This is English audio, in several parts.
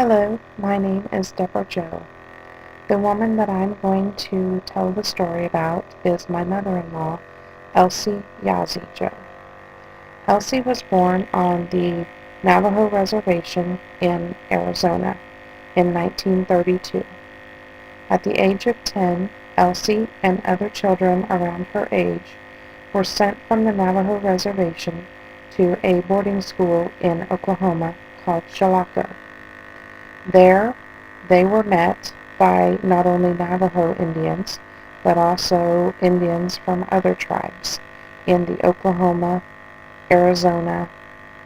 Hello, my name is Deborah Joe. The woman that I'm going to tell the story about is my mother-in-law, Elsie Joe. Elsie was born on the Navajo Reservation in Arizona in 1932. At the age of 10, Elsie and other children around her age were sent from the Navajo Reservation to a boarding school in Oklahoma called Chilocco. There, they were met by not only Navajo Indians, but also Indians from other tribes in the Oklahoma, Arizona,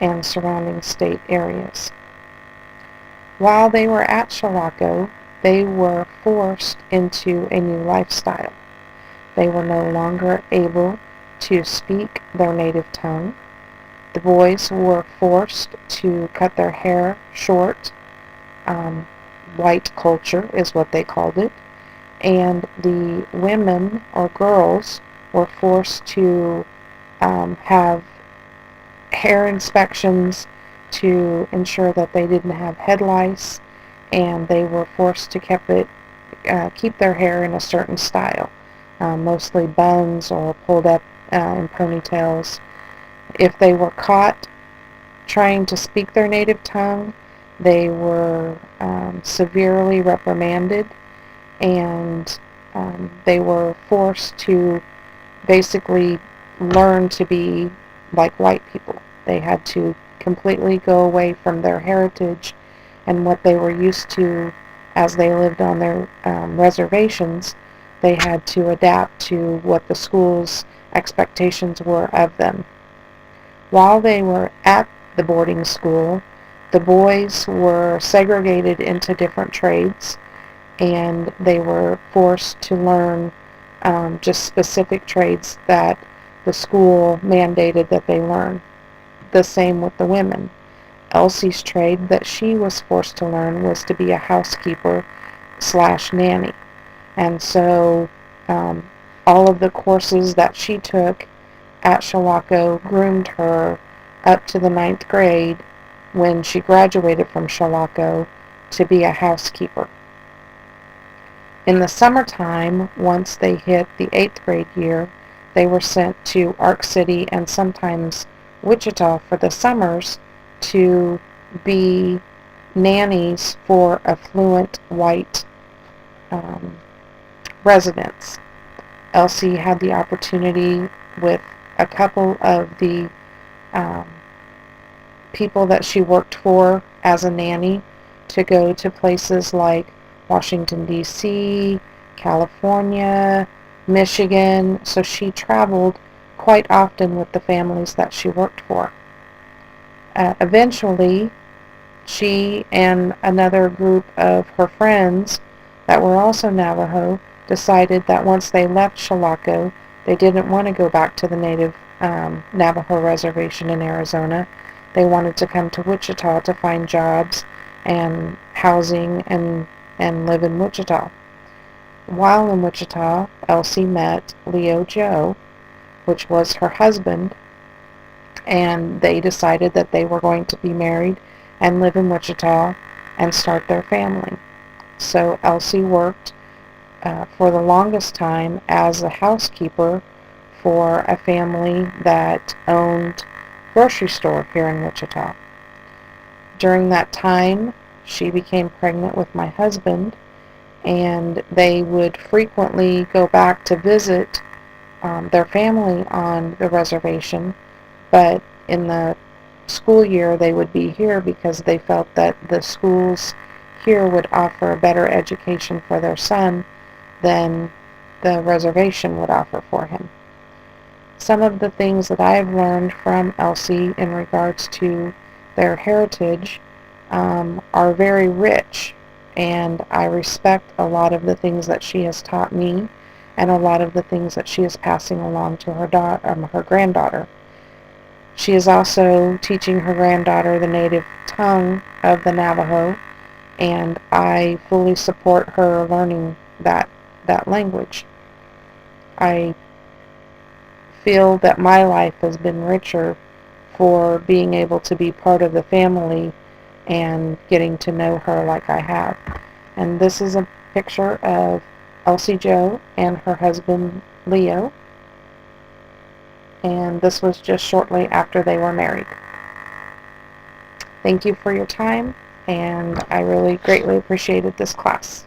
and surrounding state areas. While they were at Chilocco, they were forced into a new lifestyle. They were no longer able to speak their native tongue. The boys were forced to cut their hair short. White culture is what they called it, and the women or girls were forced to have hair inspections to ensure that they didn't have head lice, and they were forced to keep their hair in a certain style, mostly buns or pulled up in ponytails. If they were caught trying to speak their native tongue, they were severely reprimanded, and they were forced to basically learn to be like white people. They had to completely go away from their heritage and what they were used to as they lived on their reservations. They had to adapt to what the school's expectations were of them. While they were at the boarding school, the boys were segregated into different trades, and they were forced to learn just specific trades that the school mandated that they learn. The same with the women. Elsie's trade that she was forced to learn was to be a housekeeper slash nanny. And so all of the courses that she took at Chilocco groomed her up to the 9th grade when she graduated from Chilocco to be a housekeeper. In the summertime, once they hit the 8th grade year, they were sent to Ark City and sometimes Wichita for the summers to be nannies for affluent white residents. Elsie had the opportunity with a couple of the people that she worked for as a nanny to go to places like Washington, D.C., California, Michigan, so she traveled quite often with the families that she worked for. Eventually, she and another group of her friends that were also Navajo decided that once they left Chilocco, they didn't want to go back to the native Navajo reservation in Arizona. They wanted to come to Wichita to find jobs and housing and live in Wichita. While in Wichita, Elsie met Elsie Joe, which was her husband, and they decided that they were going to be married and live in Wichita and start their family. So Elsie worked for the longest time as a housekeeper for a family that owned a grocery store here in Wichita. During that time, she became pregnant with my husband, and they would frequently go back to visit their family on the reservation, but in the school year they would be here because they felt that the schools here would offer a better education for their son than the reservation would offer for him. Some of the things that I have learned from Elsie in regards to their heritage are very rich, and I respect a lot of the things that she has taught me and a lot of the things that she is passing along to her granddaughter. She is also teaching her granddaughter the native tongue of the Navajo, and I fully support her learning that language. I feel that my life has been richer for being able to be part of the family and getting to know her like I have. And this is a picture of Elsie Joe and her husband Leo, and this was just shortly after they were married. Thank you for your time, and I really greatly appreciated this class.